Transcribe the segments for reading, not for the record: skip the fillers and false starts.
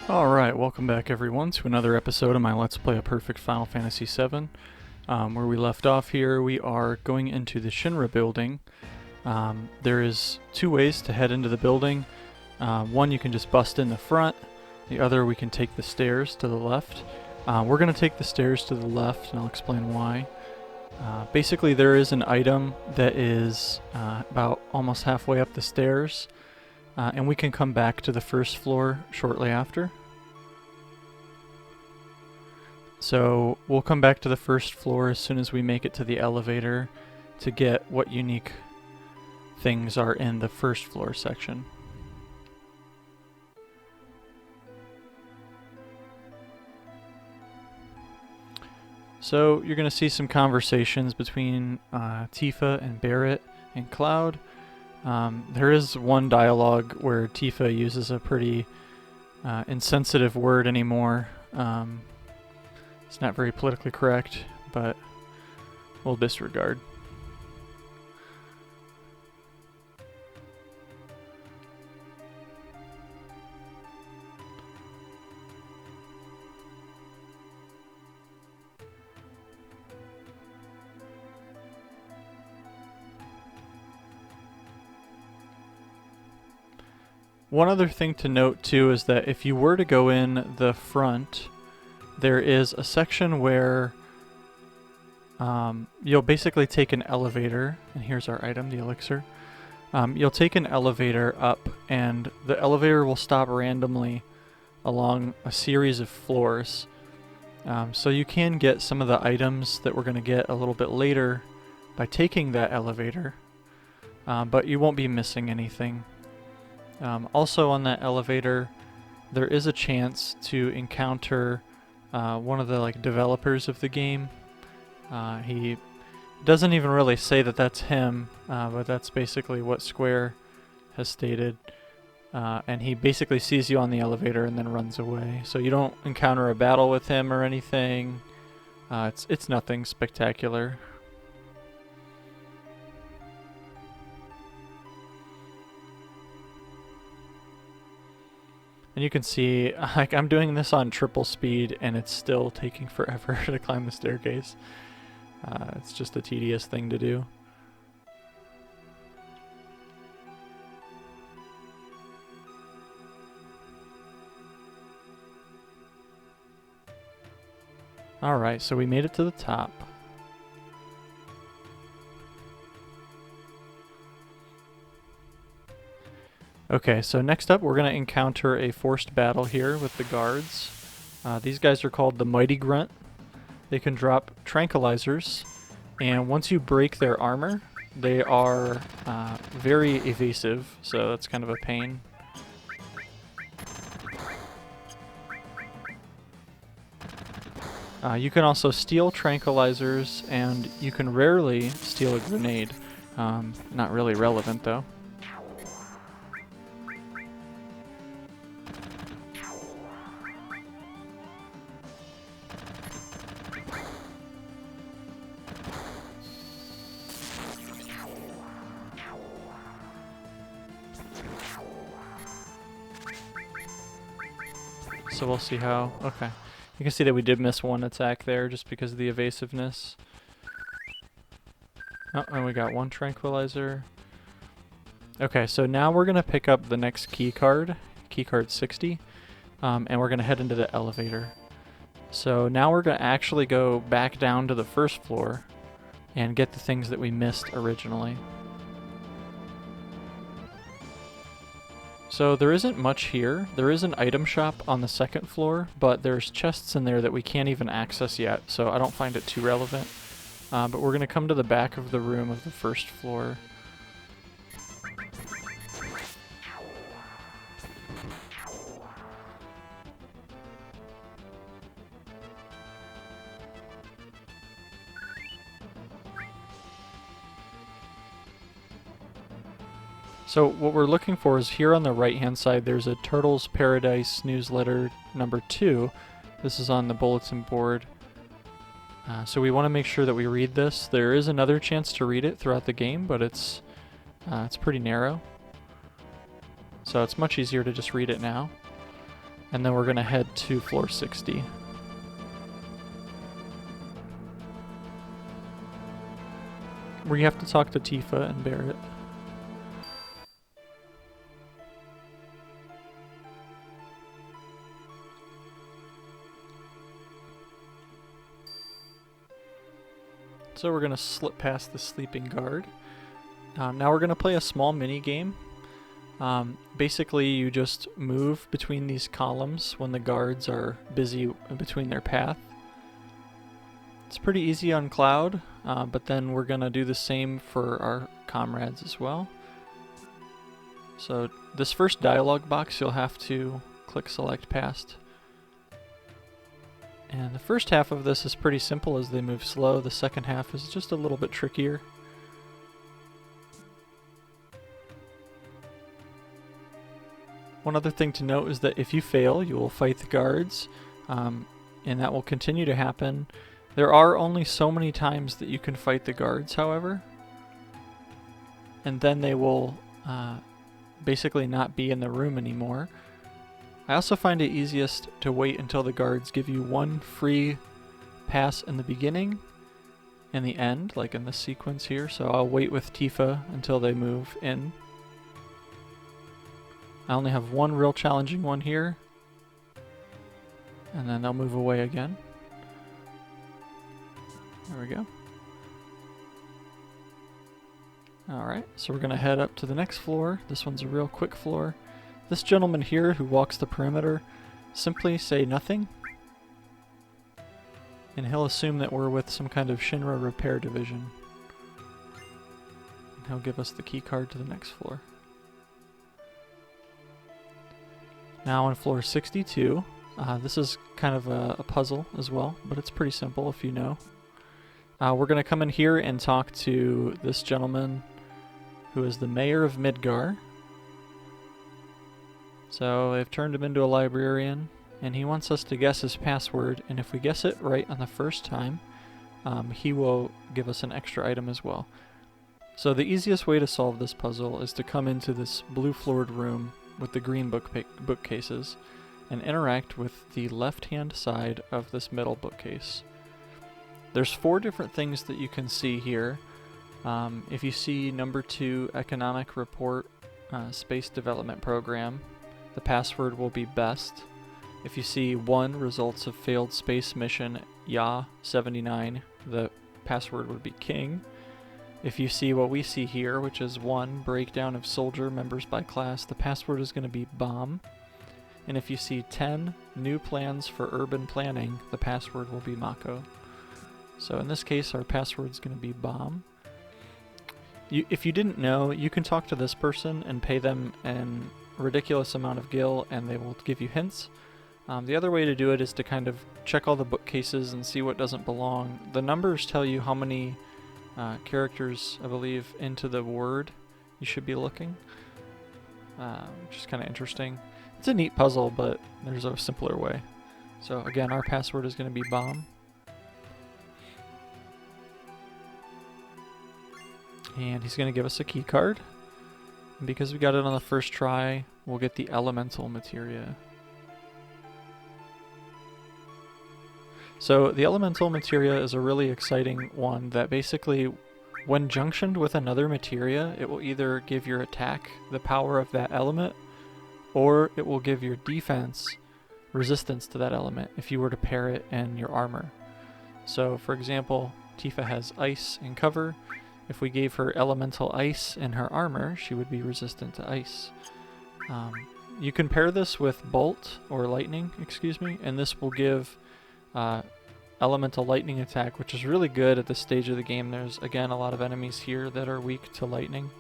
Alright, welcome back everyone to another episode of my Let's Play a Perfect Final Fantasy VII. Where we left off here, we are going into the Shinra building. There is two ways to head into the building. One, you can just bust in the front. The other, we can take the stairs to the left. We're going to take the stairs to the left, and I'll explain why. Basically, there is an item that is about almost halfway up the stairs. And we can come back to the first floor shortly after. So we'll come back to the first floor as soon as we make it to the elevator to get what unique things are in the first floor section. So you're going to see some conversations between Tifa and Barrett and Cloud. There is one dialogue where Tifa uses a pretty insensitive word anymore. It's not very politically correct, but we'll disregard. One other thing to note too is that if you were to go in the front, there is a section where you'll basically take an elevator, and here's our item, the elixir. You'll take an elevator up, and the elevator will stop randomly along a series of floors. So you can get some of the items that we're going to get a little bit later by taking that elevator, but you won't be missing anything. Also on that elevator, there is a chance to encounter one of the developers of the game. He doesn't even really say that that's him, but that's basically what Square has stated. And he basically sees you on the elevator and then runs away. So you don't encounter a battle with him or anything. It's nothing spectacular. And you can see, I'm doing this on triple speed, and it's still taking forever to climb the staircase. It's just a tedious thing to do. Alright, so we made it to the top. Okay, so next up we're going to encounter a forced battle here with the guards. These guys are called the Mighty Grunt. They can drop tranquilizers, and once you break their armor, they are very evasive, so that's kind of a pain. You can also steal tranquilizers, and you can rarely steal a grenade. Not really relevant though. So we'll see how... Okay. You can see that we did miss one attack there just because of the evasiveness. Oh, and we got one tranquilizer. Okay, so now we're going to pick up the next key card 60, and we're going to head into the elevator. So now we're going to actually go back down to the first floor and get the things that we missed originally. So there isn't much here. There is an item shop on the second floor, but there's chests in there that we can't even access yet, so I don't find it too relevant. But we're going to come to the back of the room of the first floor. So what we're looking for is here on the right hand side there's a Turtles Paradise newsletter number 2. This is on the bulletin board. So we want to make sure that we read this. There is another chance to read it throughout the game, but it's pretty narrow. So it's much easier to just read it now. and then we're going to head to floor 60. Where you have to talk to Tifa and Barrett. So we're going to slip past the sleeping guard. Now we're going to play a small mini game. Basically, you just move between these columns when the guards are busy between their path. It's pretty easy on Cloud, but then we're going to do the same for our comrades as well. So this first dialogue box, you'll have to click select past. And the first half of this is pretty simple as they move slow. The second half is just a little bit trickier. One other thing to note is that if you fail, you will fight the guards, and that will continue to happen. There are only so many times that you can fight the guards, however, and then they will basically not be in the room anymore. I also find it easiest to wait until the guards give you one free pass in the beginning and the end, like in this sequence here. So I'll wait with Tifa until they move in. I only have one real challenging one here, and then they'll move away again. There we go. Alright, so we're going to head up to the next floor. This one's a real quick floor. This gentleman here who walks the perimeter, simply say nothing, and he'll assume that we're with some kind of Shinra repair division. And he'll give us the key card to the next floor. Now on floor 62, this is kind of a puzzle as well, but it's pretty simple if you know. We're going to come in here and talk to this gentleman who is the mayor of Midgar. So they've turned him into a librarian, and he wants us to guess his password, and if we guess it right on the first time, he will give us an extra item as well. So the easiest way to solve this puzzle is to come into this blue-floored room with the green bookcases and interact with the left-hand side of this middle bookcase. There's 4 different things that you can see here. If you see number 2, Economic Report, Space Development Program, the password will be best. If you see 1, Results of Failed Space Mission, YA79, the password would be King. If you see what we see here, which is 1, Breakdown of Soldier Members by Class, the password is going to be Bomb. And if you see 10, New Plans for Urban Planning, the password will be Mako. So in this case, our password is going to be Bomb. If you didn't know, you can talk to this person and pay them an ridiculous amount of gil, and they will give you hints. The other way to do it is to kind of check all the bookcases and see what doesn't belong. The numbers tell you how many characters, I believe, into the word you should be looking, which is kind of interesting. It's a neat puzzle, but there's a simpler way. So again, our password is going to be Bomb. And he's going to give us a key card. And because we got it on the first try, we'll get the elemental materia. So the elemental materia is a really exciting one that basically, when junctioned with another materia, it will either give your attack the power of that element, or it will give your defense resistance to that element if you were to pair it in your armor. So for example, Tifa has ice and cover. If we gave her elemental ice in her armor, she would be resistant to ice. You can pair this with bolt, or lightning, excuse me, and this will give elemental lightning attack, which is really good at this stage of the game. There's, again, a lot of enemies here that are weak to lightning.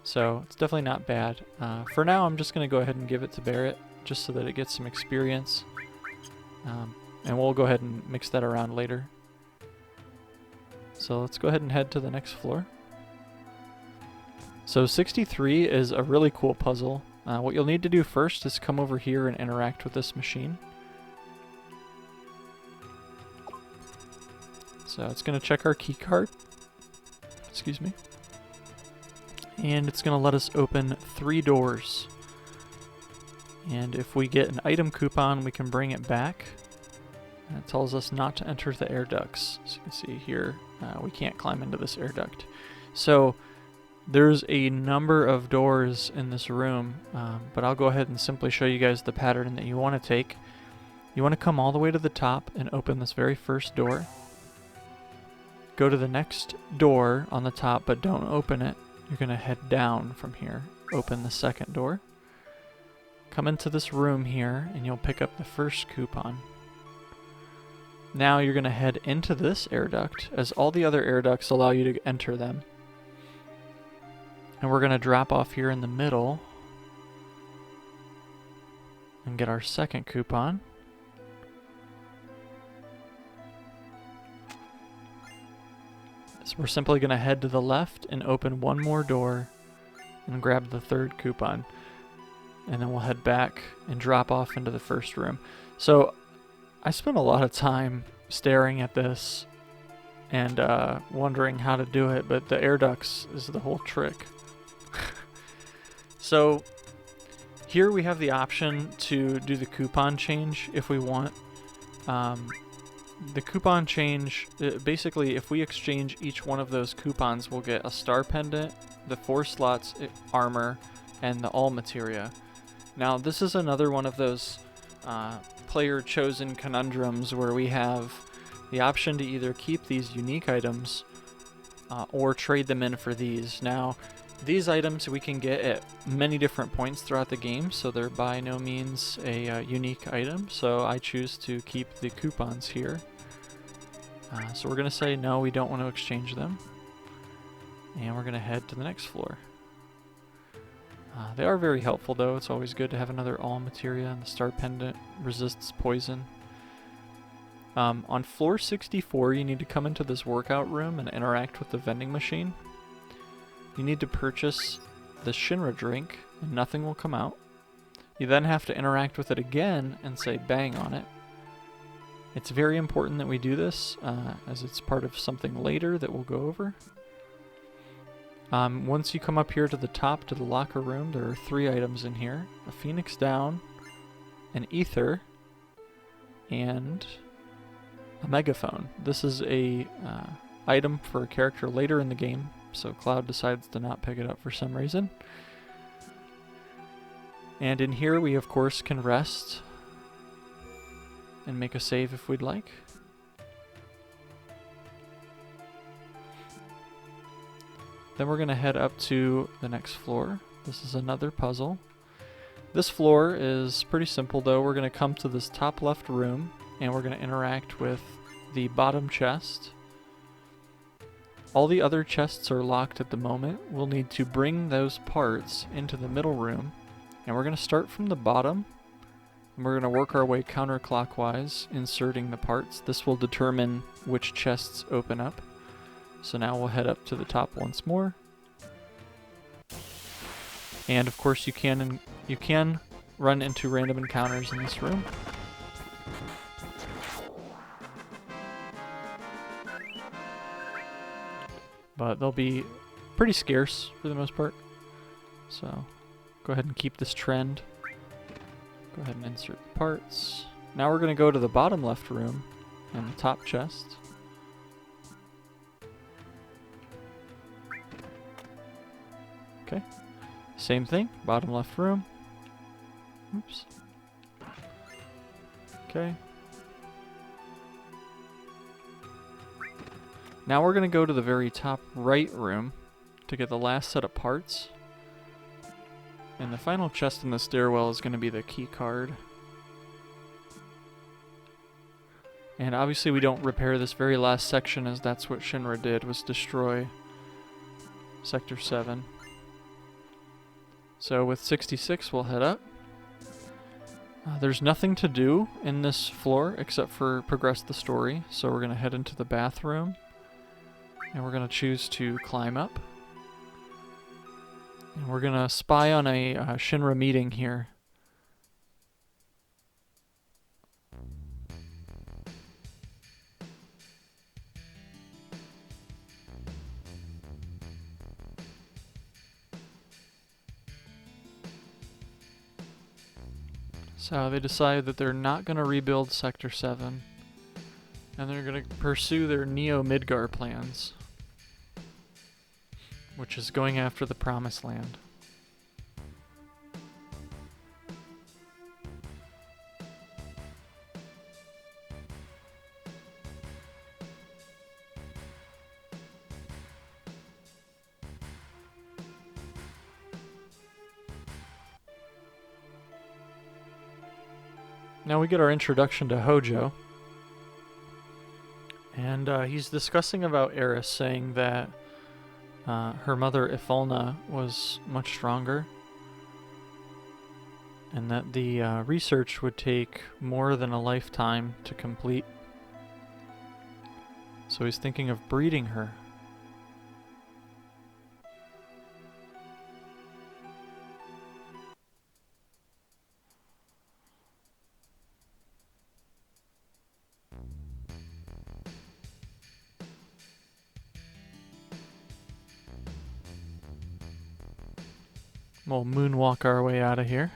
So it's definitely not bad. For now, I'm just going to go ahead and give it to Barrett, just so that it gets some experience. And we'll go ahead and mix that around later. So let's go ahead and head to the next floor. So 63 is a really cool puzzle. What you'll need to do first is come over here and interact with this machine. So it's going to check our key card. Excuse me. And it's going to let us open 3 doors. And if we get an item coupon, we can bring it back. And it tells us not to enter the air ducts. As you can see here, we can't climb into this air duct. So there's a number of doors in this room, but I'll go ahead and simply show you guys the pattern that you want to take. You want to come all the way to the top and open this very first door. Go to the next door on the top, but don't open it. You're going to head down from here. Open the second door. Come into this room here, and you'll pick up the first coupon. Now you're going to head into this air duct, as all the other air ducts allow you to enter them. And we're going to drop off here in the middle and get our second coupon. So we're simply going to head to the left and open one more door and grab the third coupon. And then we'll head back and drop off into the first room. So I spent a lot of time staring at this and wondering how to do it, but the air ducts is the whole trick. So here we have the option to do the coupon change if we want. The coupon change, basically if we exchange each one of those coupons, we'll get a star pendant, the 4 slots armor, and the all materia. Now this is another one of those player chosen conundrums where we have the option to either keep these unique items or trade them in for these. Now these items we can get at many different points throughout the game, so they're by no means a unique item, so I choose to keep the coupons here. So we're going to say no, we don't want to exchange them, and we're going to head to the next floor. They are very helpful though. It's always good to have another all materia, and the star pendant resists poison. On floor 64 you need to come into this workout room and interact with the vending machine. You need to purchase the Shinra drink and nothing will come out. You then have to interact with it again and say bang on it. It's very important that we do this as it's part of something later that we'll go over. Once you come up here to the top to the locker room, there are 3 items in here. A Phoenix Down, an Ether, and a Megaphone. This is a item for a character later in the game, so Cloud decides to not pick it up for some reason. And in here we of course can rest and make a save if we'd like. Then we're going to head up to the next floor. This is another puzzle. This floor is pretty simple though. We're going to come to this top left room and we're going to interact with the bottom chest. All the other chests are locked at the moment. We'll need to bring those parts into the middle room, and we're going to start from the bottom and we're going to work our way counterclockwise, inserting the parts. This will determine which chests open up. So now we'll head up to the top once more. And of course you can run into random encounters in this room. But they'll be pretty scarce for the most part. So go ahead and keep this trend. Go ahead and insert the parts. Now we're going to go to the bottom left room and the top chest. Okay. Same thing, bottom left room. Oops. Okay. Now we're going to go to the very top right room to get the last set of parts. And the final chest in the stairwell is going to be the key card. And obviously we don't repair this very last section, as that's what Shinra did, was destroy Sector 7. So with 66 we'll head up. There's nothing to do in this floor except for progress the story, so we're going to head into the bathroom. And we're going to choose to climb up. And we're going to spy on a Shinra meeting here. So they decide that they're not going to rebuild Sector 7, and they're going to pursue their Neo-Midgar plans, which is going after the Promised Land. Now we get our introduction to Hojo, and he's discussing about Eris, saying that her mother Ifalna was much stronger, and that the research would take more than a lifetime to complete. So he's thinking of breeding her. We'll moonwalk our way out of here.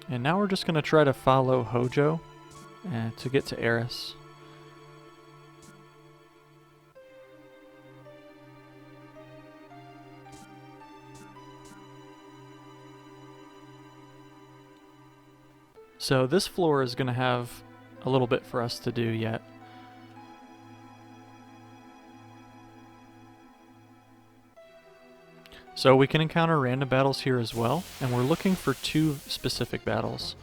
And now we're just going to try to follow Hojo to get to Eris. So this floor is going to have a little bit for us to do yet. So we can encounter random battles here as well, and we're looking for 2 specific battles.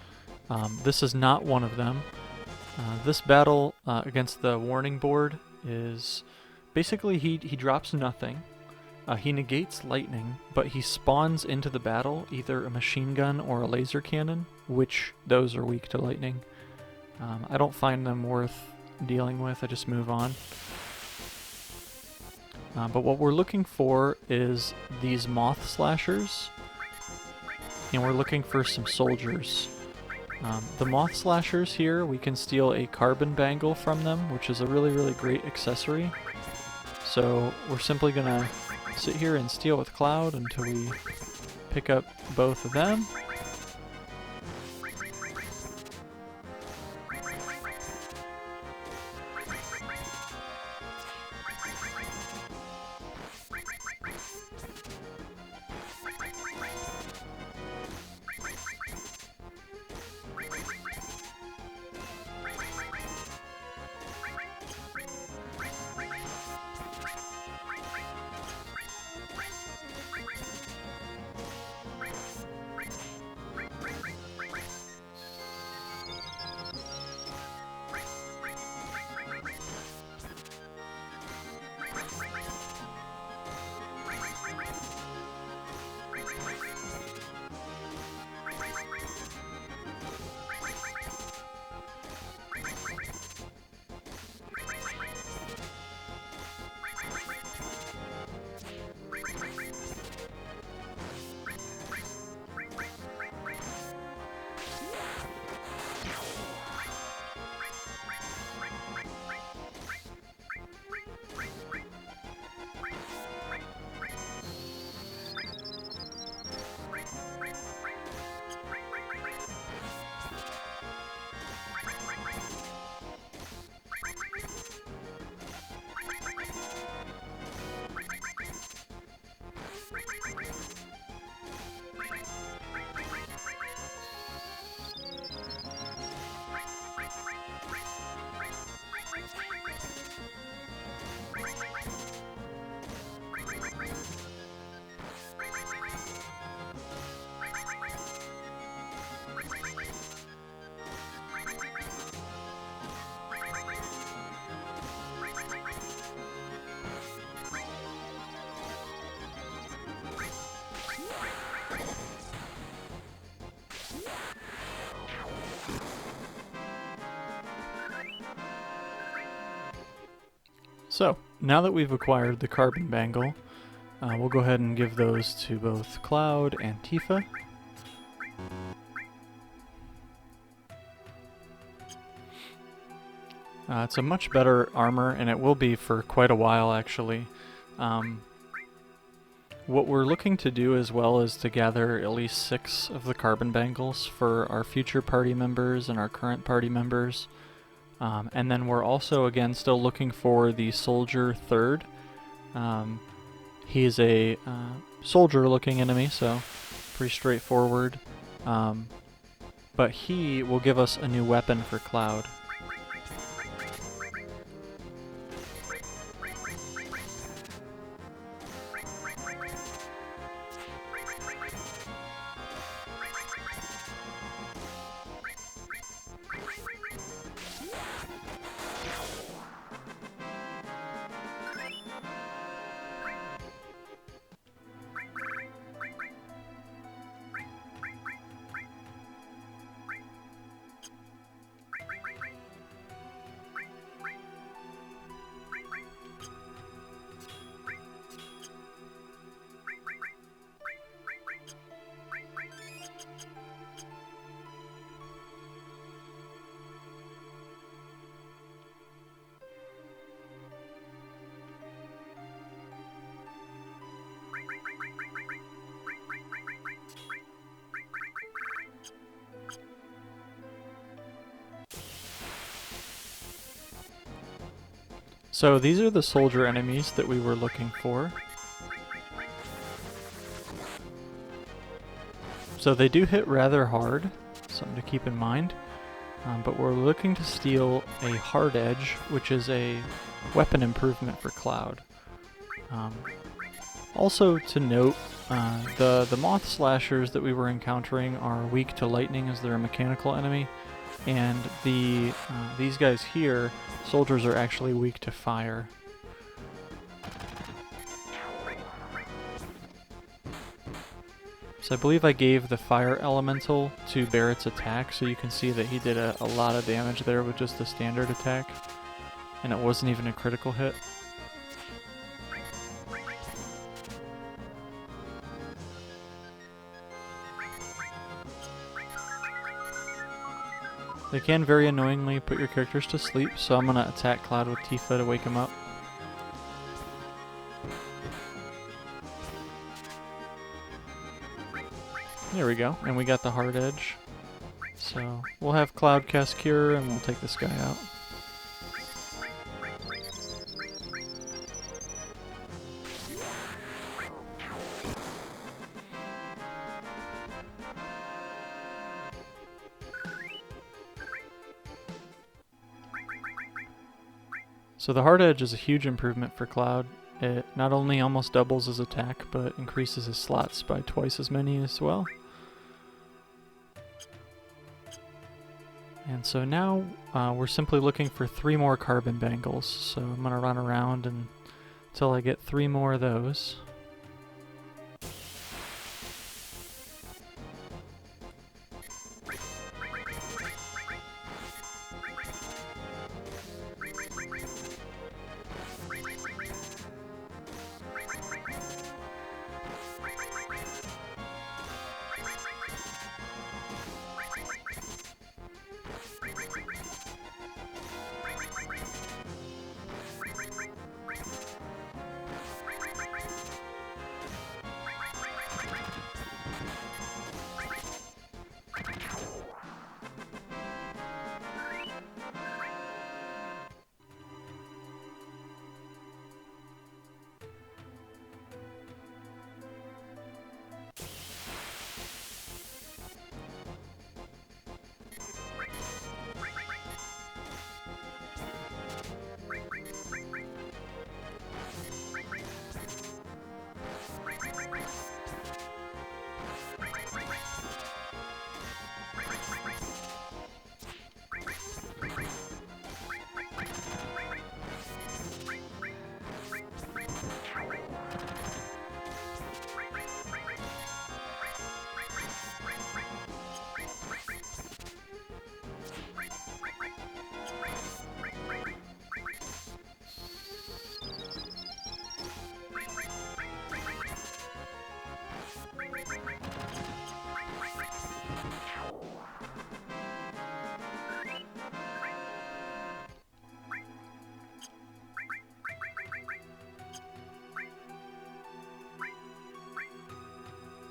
This is not one of them. This battle against the warning board is basically he drops nothing. He negates lightning, but he spawns into the battle either a machine gun or a laser cannon, which those are weak to lightning. I don't find them worth dealing with, I just move on. But what we're looking for is these moth slashers, and we're looking for some soldiers. The moth slashers here, we can steal a carbon bangle from them, which is a really great accessory. So we're simply gonna sit here and steal with Cloud until we pick up both of them. So, now that we've acquired the carbon bangle, we'll go ahead and give those to both Cloud and Tifa. It's a much better armor, and it will be for quite a while, actually. What we're looking to do as well is to gather at least 6 of the carbon bangles for our future party members and our current party members. And then we're also, again, still looking for the soldier third. He is a soldier-looking enemy, so pretty straightforward. But he will give us a new weapon for Cloud. So these are the soldier enemies that we were looking for. So they do hit rather hard, something to keep in mind. But we're looking to steal a hard edge, which is a weapon improvement for Cloud. Also to note, the moth slashers that we were encountering are weak to lightning as they're a mechanical enemy, and these guys here, soldiers, are actually weak to fire. So I believe I gave the fire elemental to Barrett's attack, so you can see that he did a lot of damage there with just the standard attack, and it wasn't even a critical hit. They can very annoyingly put your characters to sleep, so I'm going to attack Cloud with Tifa to wake him up. There we go, and we got the hard edge. So we'll have Cloud cast Cure and we'll take this guy out. So the hard edge is a huge improvement for Cloud. It not only almost doubles his attack, but increases his slots by twice as many as well. And so now we're simply looking for 3 more carbon bangles. So I'm going to run around until I get 3 more of those.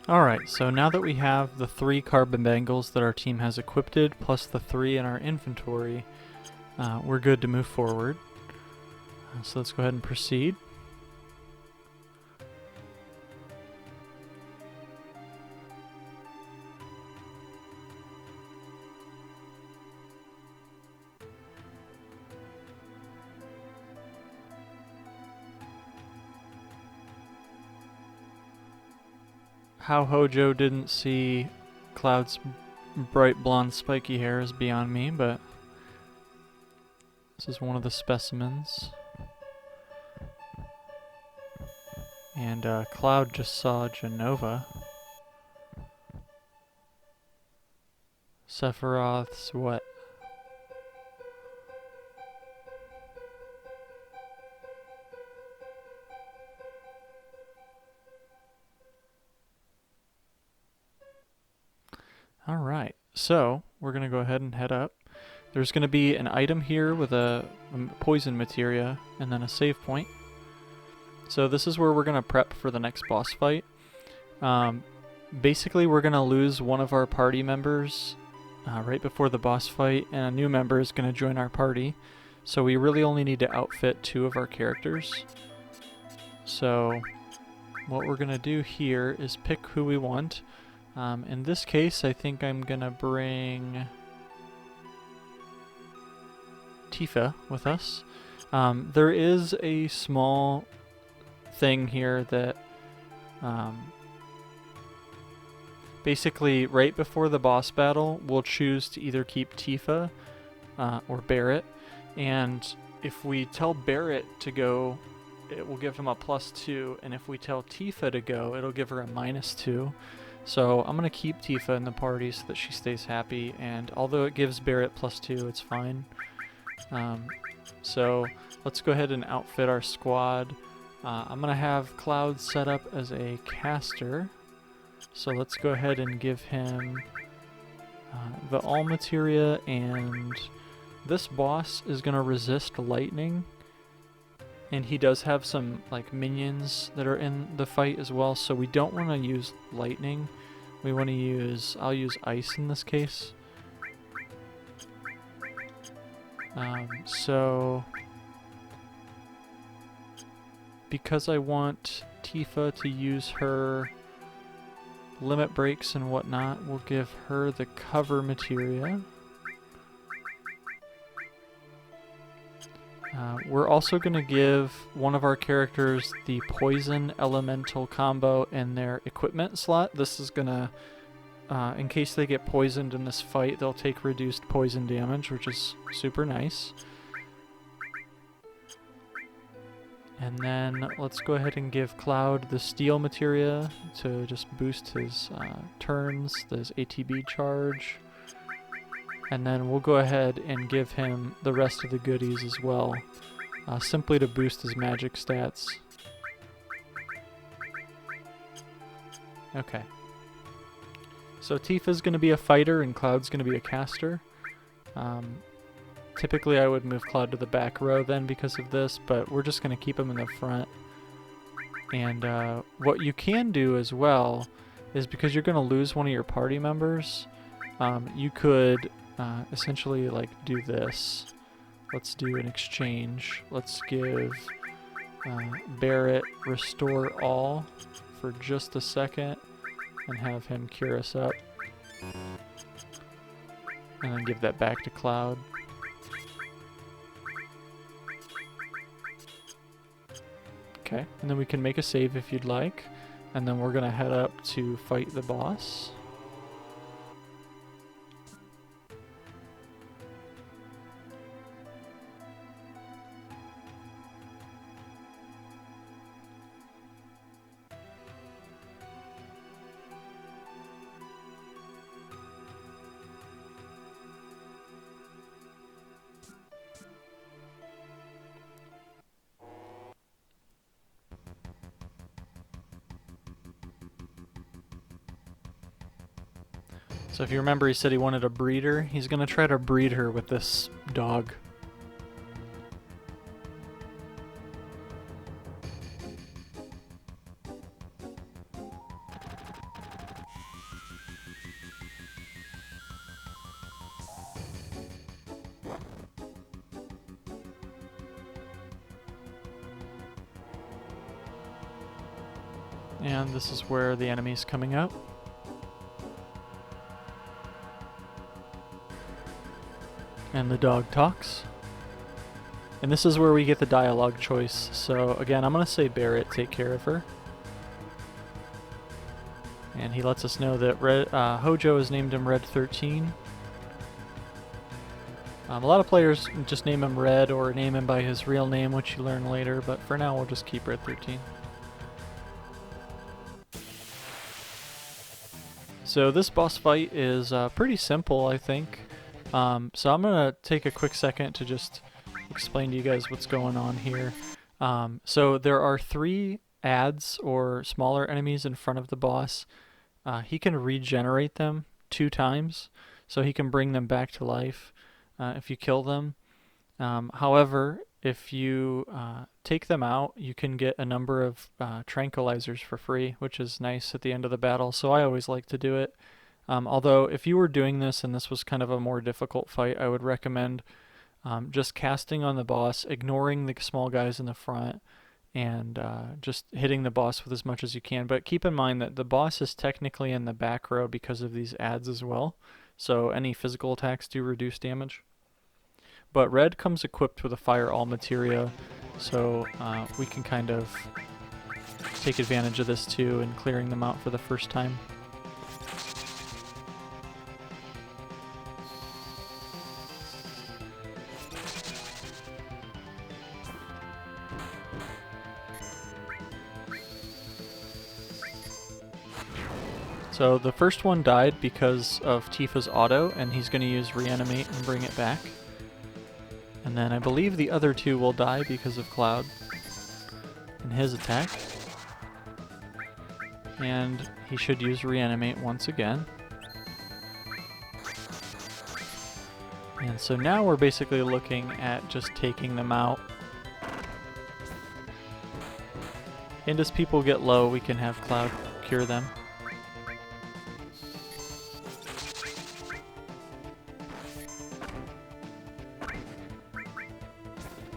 Alright, so now that we have the 3 carbon bangles that our team has equipped, plus the 3 in our inventory, we're good to move forward. So let's go ahead and proceed. How Hojo didn't see Cloud's bright blonde spiky hair is beyond me, but this is one of the specimens. And Cloud just saw Genova. Sephiroth's what? Alright, so we're going to go ahead and head up. There's going to be an item here with a poison materia and then a save point. So this is where we're going to prep for the next boss fight. Basically, we're going to lose one of our party members right before the boss fight, and a new member is going to join our party. So we really only need to outfit 2 of our characters. So what we're going to do here is pick who we want. In this case, I think I'm going to bring Tifa with us. There is a small thing here that basically right before the boss battle, we'll choose to either keep Tifa or Barrett, and if we tell Barrett to go, it will give him a +2, and if we tell Tifa to go, it'll give her a -2. So I'm going to keep Tifa in the party so that she stays happy, and although it gives Barrett +2, it's fine. So let's go ahead and outfit our squad. I'm going to have Cloud set up as a caster, so let's go ahead and give him the all materia, and this boss is going to resist lightning, and he does have some like minions that are in the fight as well, so we don't want to use lightning. We want to use, I'll use ice in this case. So because I want Tifa to use her limit breaks and whatnot, we'll give her the cover materia. We're also going to give one of our characters the poison elemental combo in their equipment slot. This is going to, in case they get poisoned in this fight, they'll take reduced poison damage, which is super nice. And then let's go ahead and give Cloud the steel materia to just boost his turns, his ATB charge. And then we'll go ahead and give him the rest of the goodies as well, simply to boost his magic stats. Okay. So Tifa's going to be a fighter and Cloud's going to be a caster. Typically I would move Cloud to the back row then because of this, but we're just going to keep him in the front. And what you can do as well is, because you're going to lose one of your party members, you could essentially like do this. Let's do an exchange. Let's give Barrett restore all for just a second and have him cure us up. And then give that back to Cloud. Okay, and then we can make a save if you'd like, and then we're gonna head up to fight the boss. So if you remember, he said he wanted a breeder. He's going to try to breed her with this dog. And this is where the enemy's coming up. And the dog talks. And this is where we get the dialogue choice. So again, I'm going to say Barrett, take care of her. And he lets us know that Hojo has named him Red 13. A lot of players just name him Red or name him by his real name, which you learn later, but for now we'll just keep Red 13. So this boss fight is pretty simple, I think. So I'm going to take a quick second to just explain to you guys what's going on here. So there are 3 adds or smaller enemies in front of the boss. He can regenerate them 2 times, so he can bring them back to life if you kill them. However, if you take them out, you can get a number of tranquilizers for free, which is nice at the end of the battle, so I always like to do it. Although if you were doing this and this was kind of a more difficult fight, I would recommend just casting on the boss, ignoring the small guys in the front, and just hitting the boss with as much as you can. But keep in mind that the boss is technically in the back row because of these adds as well, so any physical attacks do reduce damage. But Red comes equipped with a Fire All materia, so we can kind of take advantage of this too in clearing them out for the first time. So the first one died because of Tifa's auto, and he's going to use Reanimate and bring it back. And then I believe the other 2 will die because of Cloud and his attack. And he should use Reanimate once again. And so now we're basically looking at just taking them out. And as people get low, we can have Cloud cure them.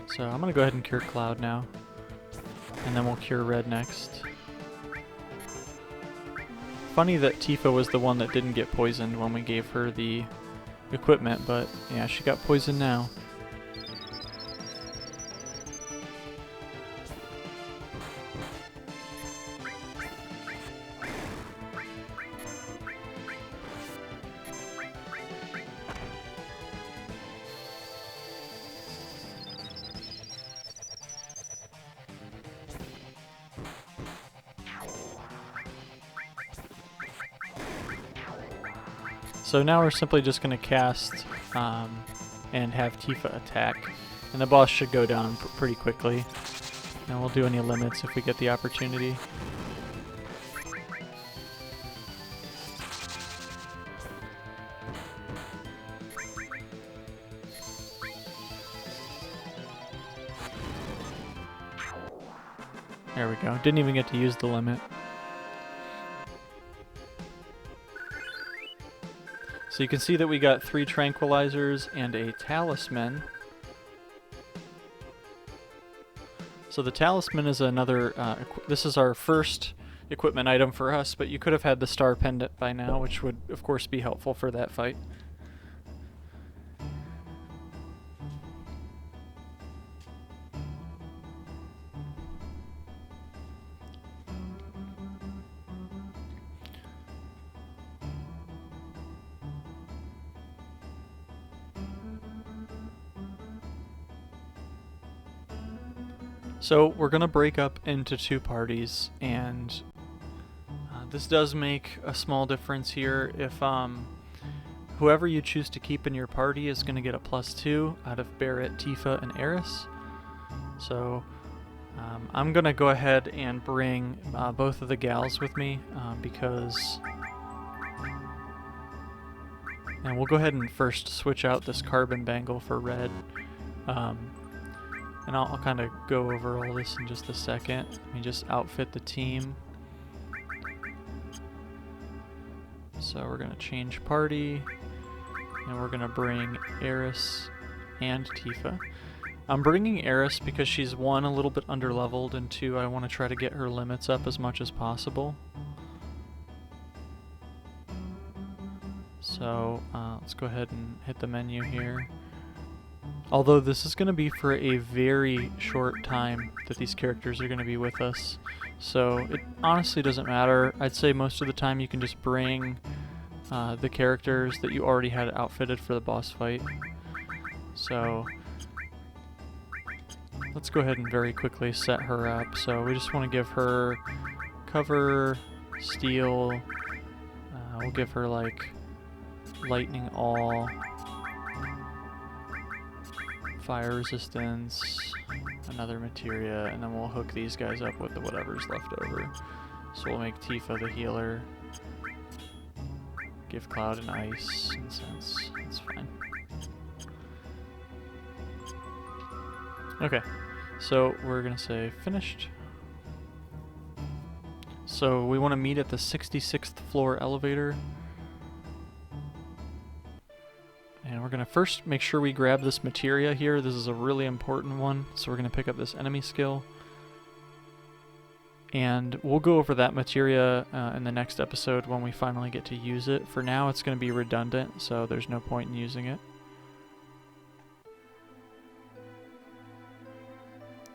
So I'm going to go ahead and cure Cloud now, and then we'll cure Red next. Funny that Tifa was the one that didn't get poisoned when we gave her the equipment, but yeah, she got poisoned now. So now we're simply just going to cast and have Tifa attack, and the boss should go down pretty quickly. And we'll do any limits if we get the opportunity. There we go. Didn't even get to use the limit. So you can see that we got 3 tranquilizers and a talisman. So the talisman is another, this is our first equipment item for us, but you could have had the star pendant by now, which would of course be helpful for that fight. So we're going to break up into 2 parties, and this does make a small difference here. If whoever you choose to keep in your party is going to get a +2 out of Barrett, Tifa, and Eris. So I'm going to go ahead and bring both of the gals with me because... And we'll go ahead and first switch out this carbon bangle for Red. And I'll kind of go over all this in just a second. Let me just outfit the team. So we're going to change party, and we're going to bring Eris and Tifa. I'm bringing Eris because she's, one, a little bit underleveled, and two, I want to try to get her limits up as much as possible. So let's go ahead and hit the menu here. Although this is going to be for a very short time that these characters are going to be with us. So it honestly doesn't matter. I'd say most of the time you can just bring the characters that you already had outfitted for the boss fight. So let's go ahead and very quickly set her up. So we just want to give her cover, steel, we'll give her like lightning all, fire resistance, another materia, and then we'll hook these guys up with whatever's left over. So we'll make Tifa the healer, give Cloud an ice incense, that's fine. Okay, so we're gonna say finished. So we want to meet at the 66th floor elevator. And we're going to first make sure we grab this materia here. This is a really important one. So we're going to pick up this enemy skill. And we'll go over that materia in the next episode when we finally get to use it. For now, it's going to be redundant, so there's no point in using it.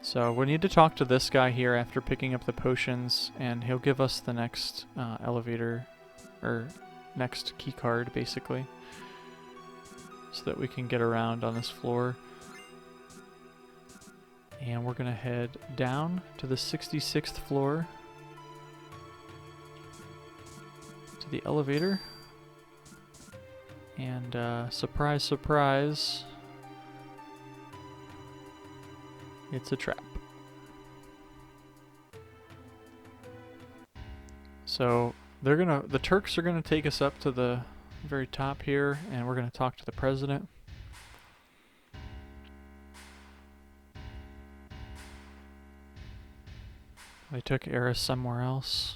So we need to talk to this guy here after picking up the potions, and he'll give us the next elevator, or next key card, basically, so that we can get around on this floor. And we're going to head down to the 66th floor to the elevator. And surprise, surprise, it's a trap. So the Turks are gonna take us up to the very top here, and we're gonna talk to the president. They took Eris somewhere else.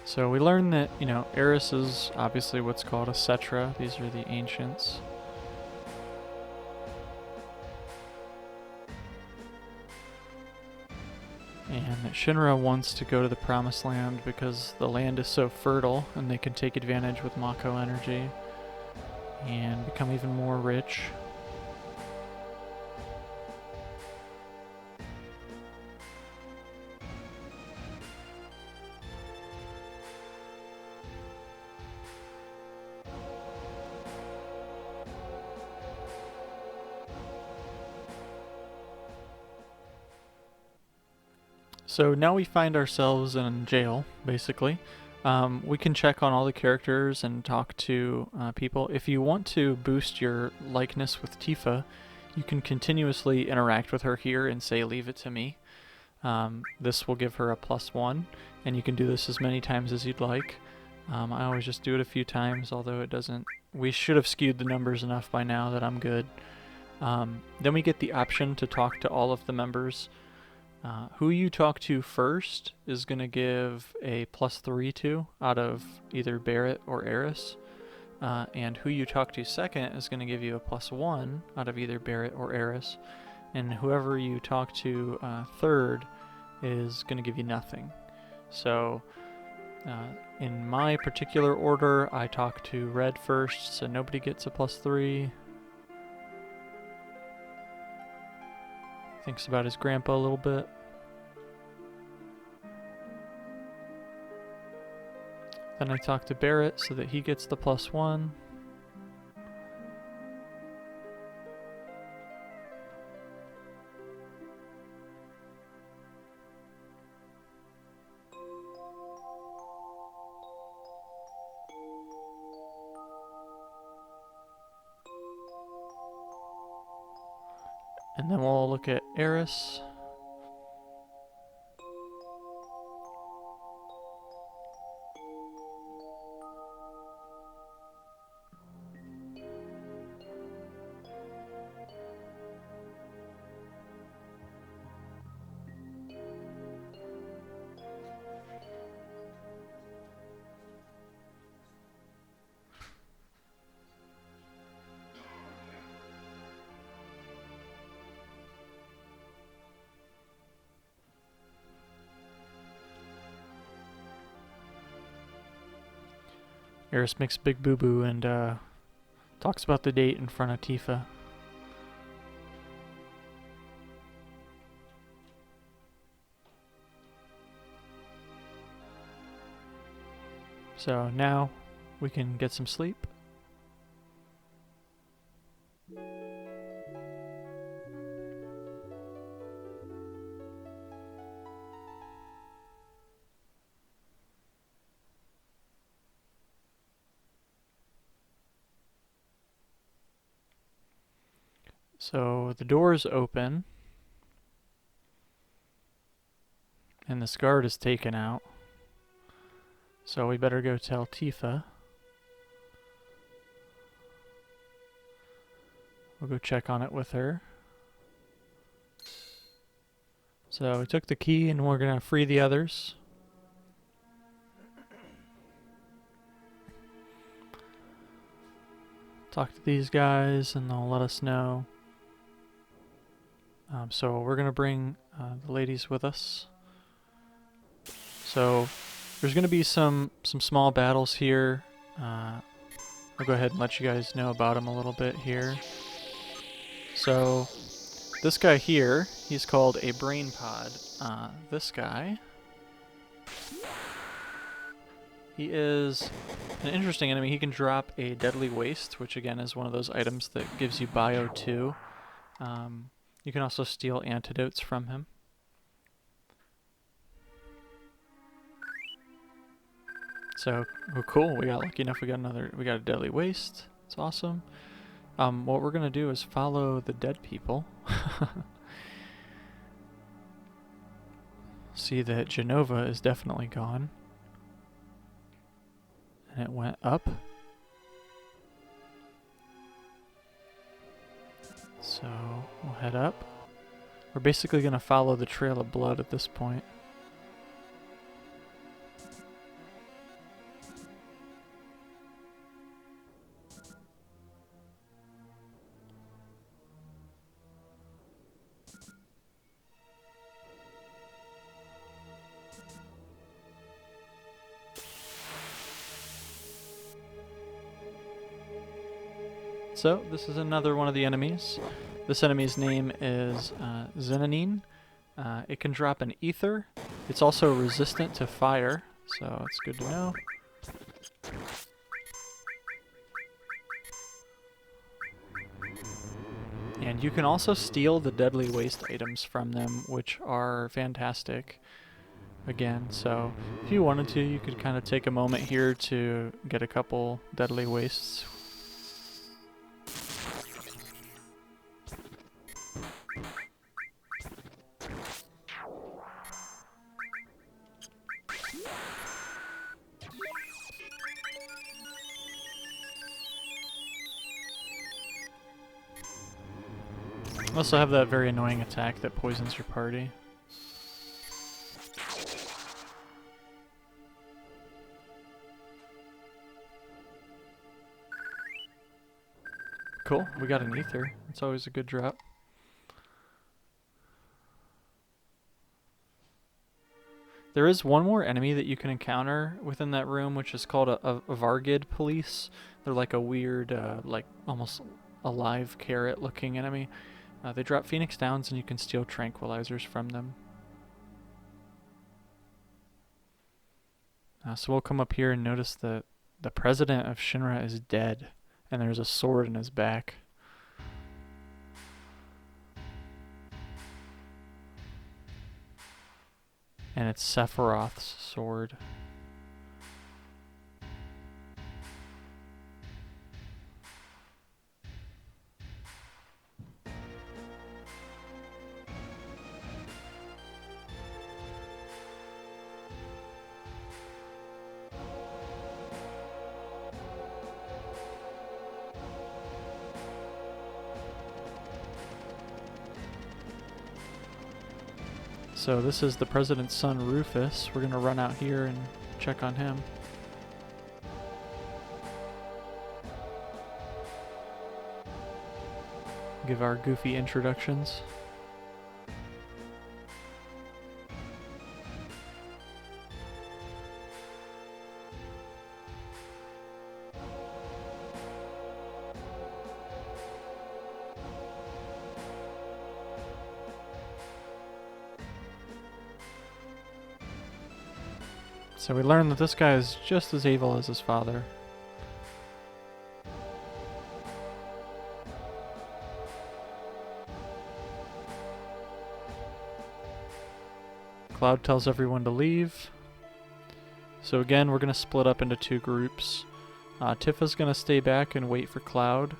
So we learned that, Eris is obviously what's called a Cetra. These are the ancients. And that Shinra wants to go to the Promised Land because the land is so fertile and they can take advantage with Mako energy and become even more rich. So now we find ourselves in jail, basically. We can check on all the characters and talk to people. If you want to boost your likeness with Tifa, you can continuously interact with her here and say, leave it to me. This will give her a +1, and you can do this as many times as you'd like. I always just do it a few times, although it doesn't... We should have skewed the numbers enough by now that I'm good. Then we get the option to talk to all of the members. Who you talk to first is going to give a +3 to out of either Barrett or Eris. And who you talk to second is going to give you a +1 out of either Barrett or Eris. And whoever you talk to third is going to give you nothing. So in my particular order, I talk to Red first, so nobody gets a +3. Thinks about his grandpa a little bit. Then I talk to Barrett so that he gets the +1. And then we'll look at Eris. Eris makes big boo-boo and talks about the date in front of Tifa. So now we can get some sleep. So the door's open, and this guard is taken out. So we better go tell Tifa. We'll go check on it with her. So we took the key and we're gonna free the others. Talk to these guys and they'll let us know. So we're gonna bring the ladies with us. So there's gonna be some small battles here. I'll go ahead and let you guys know about them a little bit here. So this guy here, he's called a brain pod. This guy, he is an interesting enemy. He can drop a deadly waste, which again is one of those items that gives you Bio 2. You can also steal antidotes from him. So, oh cool, we got lucky enough, we got a deadly waste. It's awesome. What we're gonna do is follow the dead people. See that Genova is definitely gone. And it went up. So we'll head up. We're basically gonna follow the trail of blood at this point. So, this is another one of the enemies. This enemy's name is Zenanine. It can drop an ether. It's also resistant to fire, so it's good to know. And you can also steal the deadly waste items from them, which are fantastic. Again, so if you wanted to, you could kind of take a moment here to get a couple deadly wastes. Also have that very annoying attack that poisons your party. Cool, we got an ether. It's always a good drop. There is one more enemy that you can encounter within that room, which is called a Vargid police. They're like a weird, like almost alive carrot looking enemy. They drop Phoenix Downs and you can steal tranquilizers from them. So we'll come up here and notice that the president of Shinra is dead and there's a sword in his back. And it's Sephiroth's sword. So this is the president's son, Rufus. We're gonna run out here and check on him. Give our goofy introductions. So we learned that this guy is just as evil as his father. Cloud tells everyone to leave. So again, we're going to split up into two groups. Tifa's going to stay back and wait for Cloud,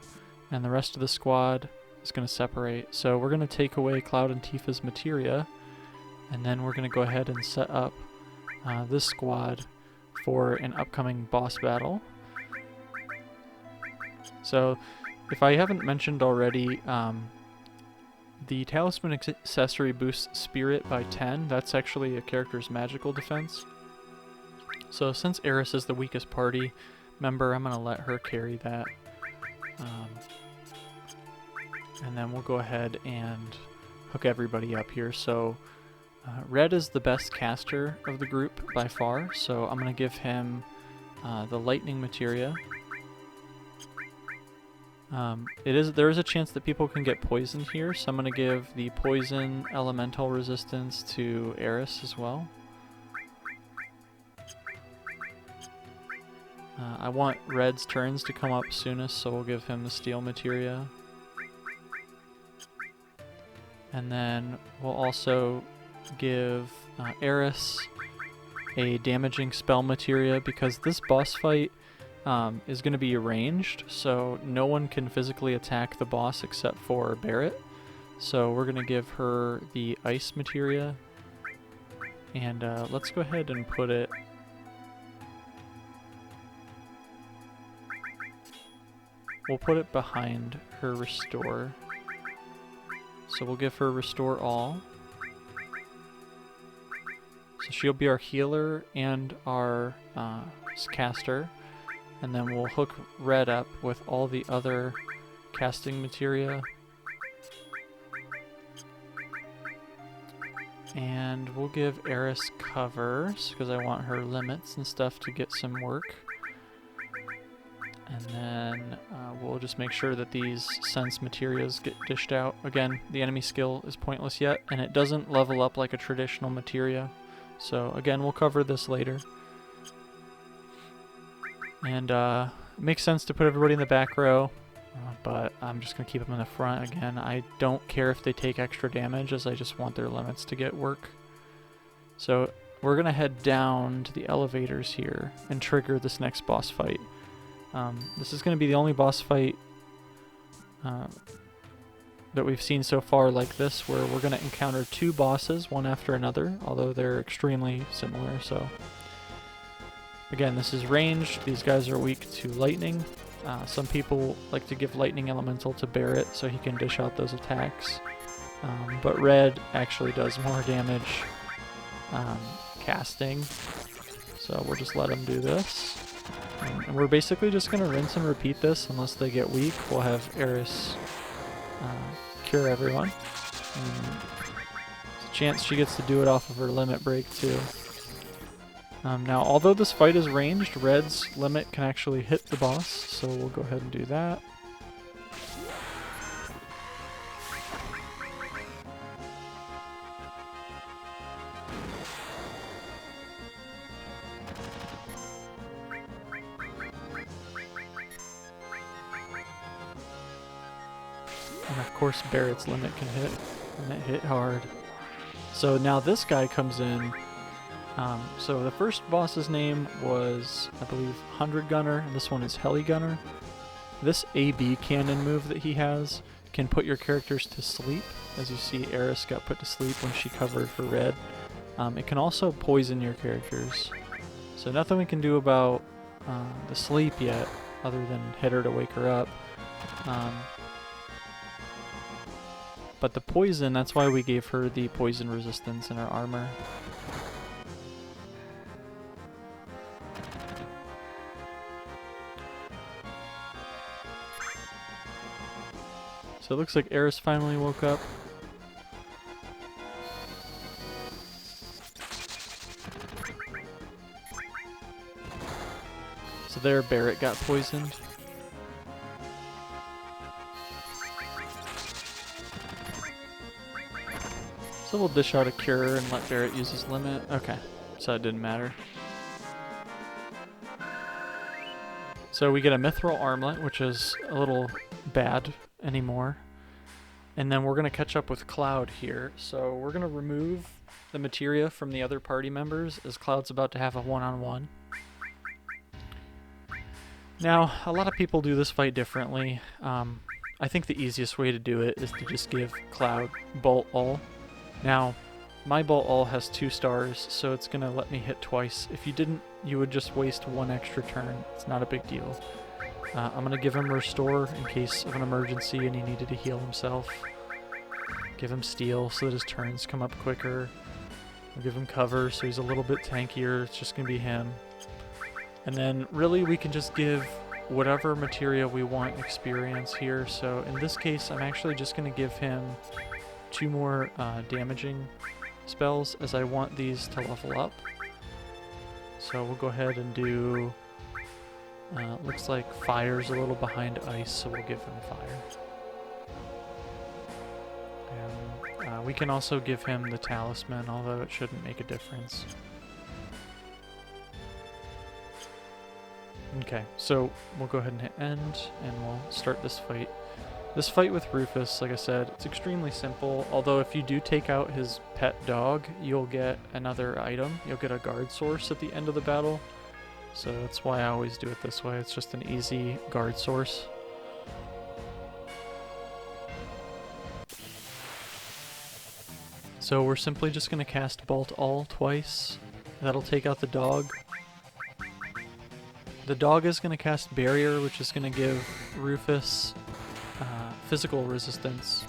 and the rest of the squad is going to separate. So we're going to take away Cloud and Tifa's materia, and then we're going to go ahead and set up this squad for an upcoming boss battle. So if I haven't mentioned already, the talisman accessory boosts spirit by 10. That's actually a character's magical defense. So since Eris is the weakest party member, I'm going to let her carry that. And then we'll go ahead and hook everybody up here. So Red is the best caster of the group by far, so I'm going to give him the lightning materia. There is a chance that people can get poisoned here, so I'm going to give the poison elemental resistance to Eris as well. I want Red's turns to come up soonest, so we'll give him the steel materia. And then we'll also give Eris a damaging spell materia, because this boss fight is going to be ranged, so no one can physically attack the boss except for Barret. So we're going to give her the ice materia, and let's go ahead and put it... We'll put it behind her restore. So we'll give her restore all. So she'll be our healer and our caster. And then we'll hook Red up with all the other casting materia. And we'll give Eris covers, because I want her limits and stuff to get some work. And then we'll just make sure that these sense materias get dished out. Again, the enemy skill is pointless yet, and it doesn't level up like a traditional materia. So again, we'll cover this later. And it makes sense to put everybody in the back row, but I'm just going to keep them in the front. Again, I don't care if they take extra damage, as I just want their limits to get work. So we're going to head down to the elevators here and trigger this next boss fight. This is going to be the only boss fight that we've seen so far like this, where we're going to encounter two bosses, one after another, although they're extremely similar. So again, this is ranged. These guys are weak to lightning. Some people like to give lightning elemental to Barret so he can dish out those attacks. But Red actually does more damage casting, so we'll just let him do this. And we're basically just going to rinse and repeat this unless they get weak. We'll have Eris cure everyone. There's a chance she gets to do it off of her limit break too. Now, although this fight is ranged, Red's limit can actually hit the boss, so we'll go ahead and do that. And of course Barret's limit can hit, and it hit hard. So now this guy comes in. So the first boss's name was, I believe, 100 Gunner, and this one is Heli Gunner. This AB cannon move that he has can put your characters to sleep. As you see, Eris got put to sleep when she covered for Red. It can also poison your characters. So nothing we can do about the sleep yet, other than hit her to wake her up. But the poison, that's why we gave her the poison resistance in her armor. So it looks like Eris finally woke up. So there, Barret got poisoned. So we'll dish out a cure and let Barret use his limit. Okay, so it didn't matter. So we get a mithril armlet, which is a little bad anymore. And then we're going to catch up with Cloud here. So we're going to remove the materia from the other party members as Cloud's about to have a one-on-one. Now, a lot of people do this fight differently. I think the easiest way to do it is to just give Cloud Bolt All. Now, my Bolt All has 2 stars, so it's going to let me hit twice. If you didn't, you would just waste 1 extra turn. It's not a big deal. I'm going to give him Restore in case of an emergency and he needed to heal himself. Give him Steal so that his turns come up quicker. I'll give him Cover so he's a little bit tankier. It's just going to be him. And then really we can just give whatever materia we want experience here. So in this case, I'm actually just going to give him 2 more damaging spells as I want these to level up. So we'll go ahead and do, looks like Fire's a little behind Ice, so we'll give him Fire. And we can also give him the Talisman, although it shouldn't make a difference. Okay, so we'll go ahead and hit end, and we'll start this fight. This fight with Rufus, like I said, it's extremely simple, although if you do take out his pet dog, you'll get another item. You'll get a guard source at the end of the battle, so that's why I always do it this way. It's just an easy guard source. So we're simply just going to cast Bolt All twice. That'll take out the dog. The dog is going to cast Barrier, which is going to give Rufus physical resistance.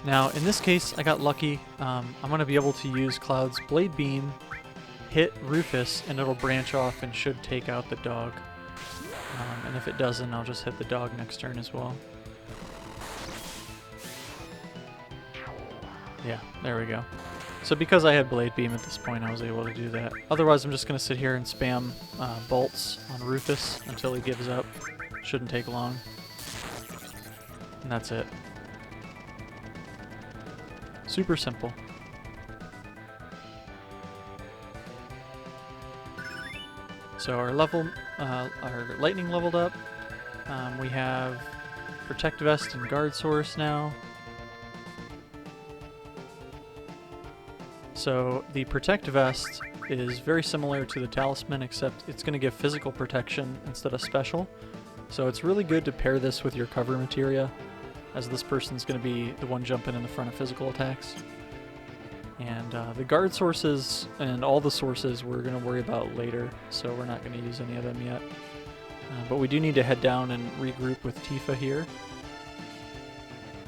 Now, in this case, I got lucky. I'm going to be able to use Cloud's Blade Beam, hit Rufus, and it'll branch off and should take out the dog. And if it doesn't, I'll just hit the dog next turn as well. Yeah, there we go. So because I had Blade Beam at this point, I was able to do that. Otherwise, I'm just going to sit here and spam bolts on Rufus until he gives up. Shouldn't take long. And that's it. Super simple. So our lightning leveled up. We have Protect Vest and Guard Source now. So the Protect Vest is very similar to the Talisman, except it's going to give physical protection instead of special. So it's really good to pair this with your cover materia, as this person's going to be the one jumping in the front of physical attacks. And the guard sources and all the sources we're going to worry about later, so we're not going to use any of them yet. But we do need to head down and regroup with Tifa here.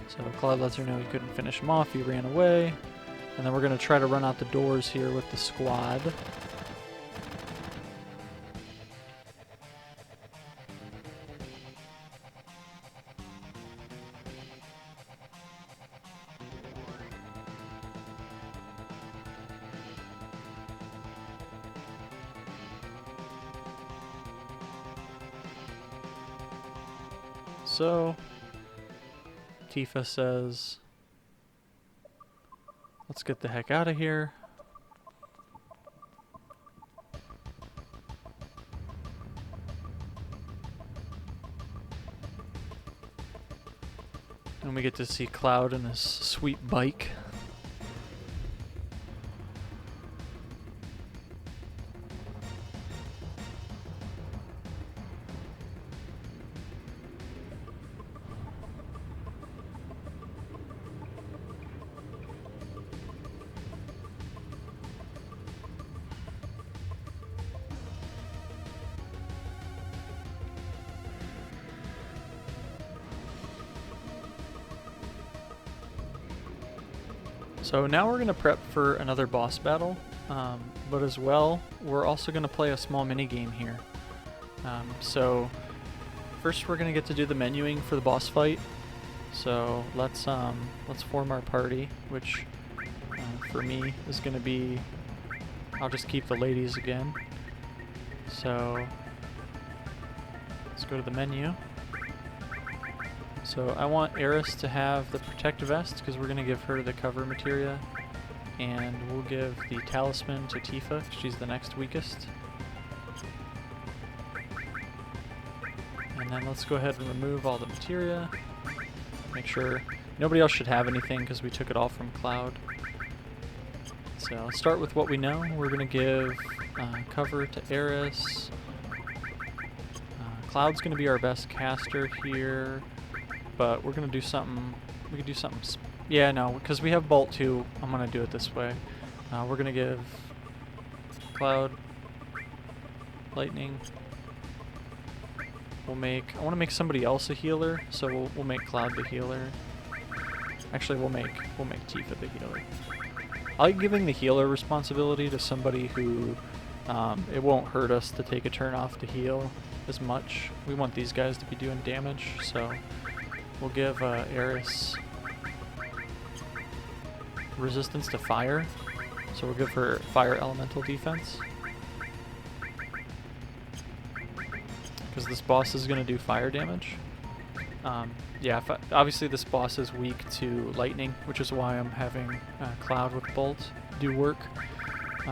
So Cloud lets her know he couldn't finish him off, he ran away. And then we're going to try to run out the doors here with the squad. So, Tifa says, let's get the heck out of here. And we get to see Cloud and his sweet bike. So now we're going to prep for another boss battle, but as well, we're also going to play a small mini game here. So first we're going to get to do the menuing for the boss fight. So let's form our party, which for me is going to be, I'll just keep the ladies again. So let's go to the menu. So I want Eris to have the Protect Vest because we're going to give her the cover materia, and we'll give the Talisman to Tifa, she's the next weakest. And then let's go ahead and remove all the materia. Make sure nobody else should have anything because we took it all from Cloud. So let's start with what we know. We're going to give cover to Eris. Cloud's going to be our best caster here, but we're going to do something. We could do something. Yeah, no, because we have Bolt 2, I'm going to do it this way. We're going to give Cloud Lightning. I want to make somebody else a healer, so we'll make Cloud the healer. Actually, we'll make Tifa the healer. I like giving the healer responsibility to somebody who it won't hurt us to take a turn off to heal as much. We want these guys to be doing damage, so we'll give Eris resistance to fire. So we'll give her fire elemental defense. Because this boss is going to do fire damage. Yeah, obviously this boss is weak to lightning, which is why I'm having Cloud with Bolt do work.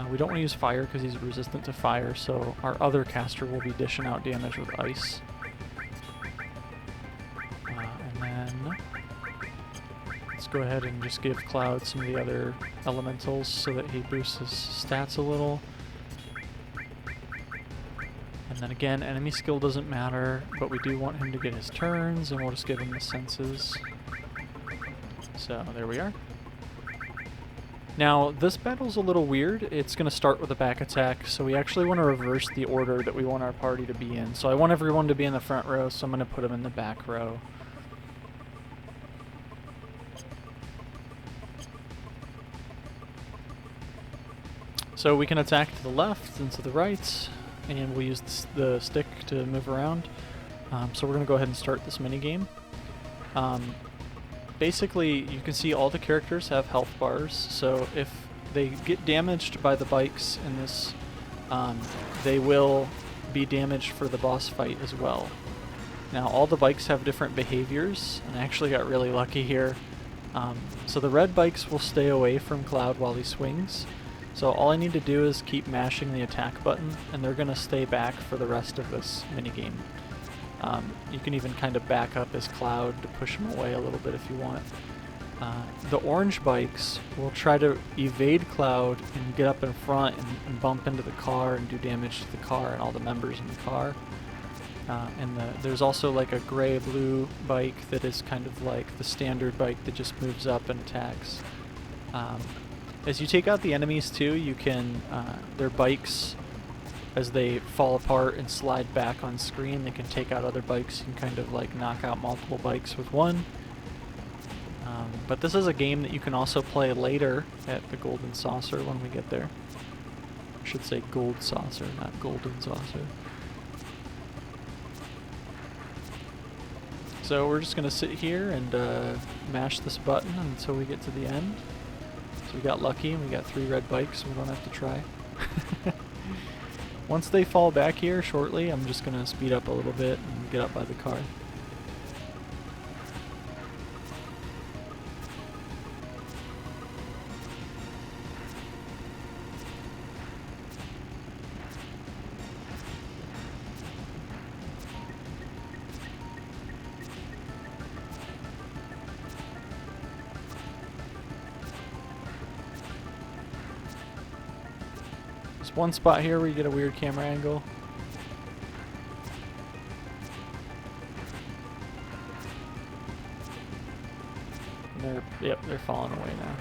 We don't want to use fire because he's resistant to fire, so our other caster will be dishing out damage with ice. And then let's go ahead and just give Cloud some of the other elementals so that he boosts his stats a little. And then again, enemy skill doesn't matter, but we do want him to get his turns, and we'll just give him the senses. So there we are. Now, this battle's a little weird. It's going to start with a back attack, so we actually want to reverse the order that we want our party to be in. So I want everyone to be in the front row, so I'm going to put them in the back row. So we can attack to the left and to the right, and we'll use the stick to move around. So we're going to go ahead and start this minigame. Basically, you can see all the characters have health bars, so if they get damaged by the bikes in this, they will be damaged for the boss fight as well. Now, all the bikes have different behaviors, and I actually got really lucky here. So the red bikes will stay away from Cloud while he swings. So all I need to do is keep mashing the attack button, and they're going to stay back for the rest of this minigame. You can even kind of back up as Cloud to push him away a little bit if you want. The orange bikes will try to evade Cloud and get up in front and bump into the car and do damage to the car and all the members in the car. And there's also like a gray-blue bike that is kind of like the standard bike that just moves up and attacks. As you take out the enemies too, you can, their bikes, as they fall apart and slide back on screen, they can take out other bikes and kind of like knock out multiple bikes with one. But this is a game that you can also play later at the Golden Saucer when we get there. I should say Gold Saucer, not Golden Saucer. So we're just going to sit here and mash this button until we get to the end. So we got lucky and we got 3 red bikes, so we don't have to try. Once they fall back here shortly, I'm just going to speed up a little bit and get up by the car. One spot here where you get a weird camera angle. And they're falling away now.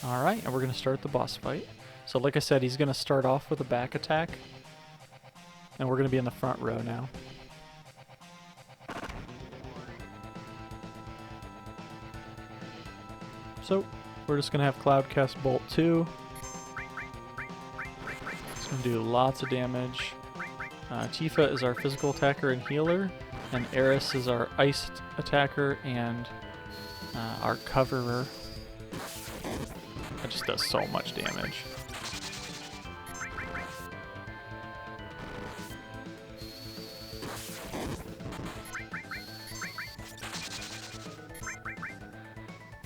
Alright, and we're going to start the boss fight. So like I said, he's going to start off with a back attack. And we're going to be in the front row now. So, we're just going to have Cloud cast Bolt 2. It's going to do lots of damage. Tifa is our physical attacker and healer. And Eris is our ice attacker and our coverer. That just does so much damage.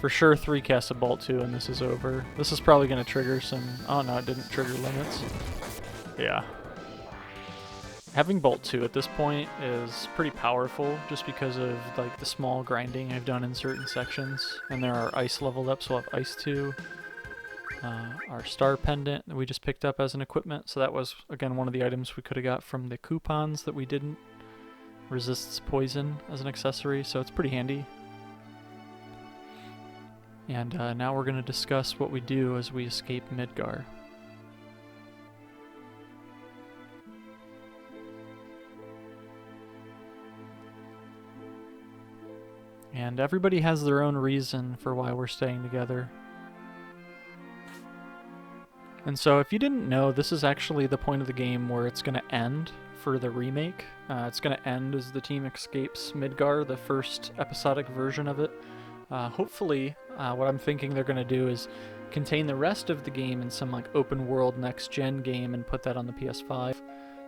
For sure 3 cast a Bolt 2 and this is over. This is probably going to trigger some... Oh no, it didn't trigger limits. Yeah. Having Bolt 2 at this point is pretty powerful just because of like the small grinding I've done in certain sections. And there are ice leveled up, so I'll have Ice 2. Our Star Pendant that we just picked up as an equipment. So that was, again, one of the items we could have got from the coupons that we didn't. Resists poison as an accessory, so it's pretty handy. And now we're going to discuss what we do as we escape Midgar. And everybody has their own reason for why we're staying together. And so if you didn't know, this is actually the point of the game where it's going to end for the remake. It's going to end as the team escapes Midgar, the first episodic version of it. Hopefully, what I'm thinking they're going to do is contain the rest of the game in some like open world next gen game and put that on the PS5.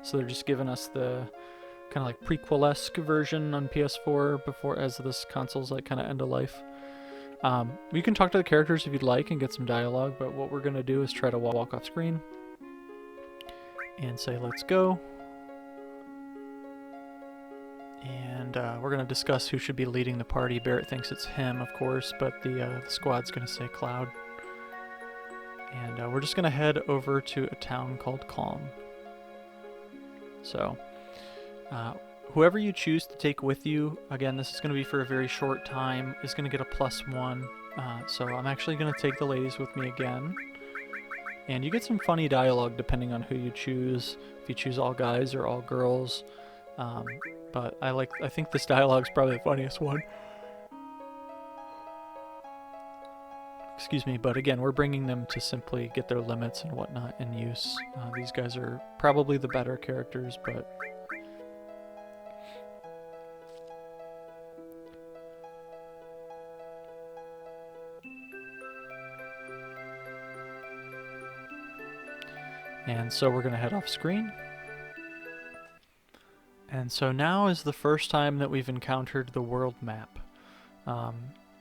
So they're just giving us the kind of like prequel-esque version on PS4 before as this console's like kind of end of life. You can talk to the characters if you'd like and get some dialogue, but what we're going to do is try to walk off screen and say let's go. And we're going to discuss who should be leading the party. Barrett thinks it's him, of course, but the squad's going to say Cloud. And we're just going to head over to a town called Calm. So, whoever you choose to take with you, again, this is going to be for a very short time, is going to get a +1. So I'm actually going to take the ladies with me again. And you get some funny dialogue depending on who you choose, if you choose all guys or all girls. But I think this dialogue's probably the funniest one. Excuse me, but again, we're bringing them to simply get their limits and whatnot in use. These guys are probably the better characters, but... And so we're going to head off screen. And so now is the first time that we've encountered the world map.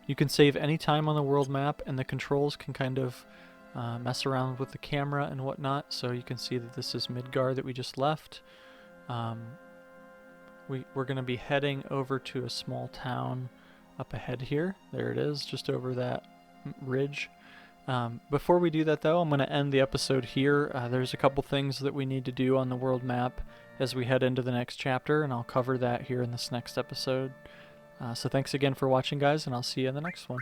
You can save any time on the world map, and the controls can kind of mess around with the camera and whatnot. So you can see that this is Midgar that we just left. We're going to be heading over to a small town up ahead here. There it is, just over that ridge. Before we do that, though, I'm going to end the episode here. There's a couple things that we need to do on the world map as we head into the next chapter, and I'll cover that here in this next episode. So thanks again for watching, guys, and I'll see you in the next one.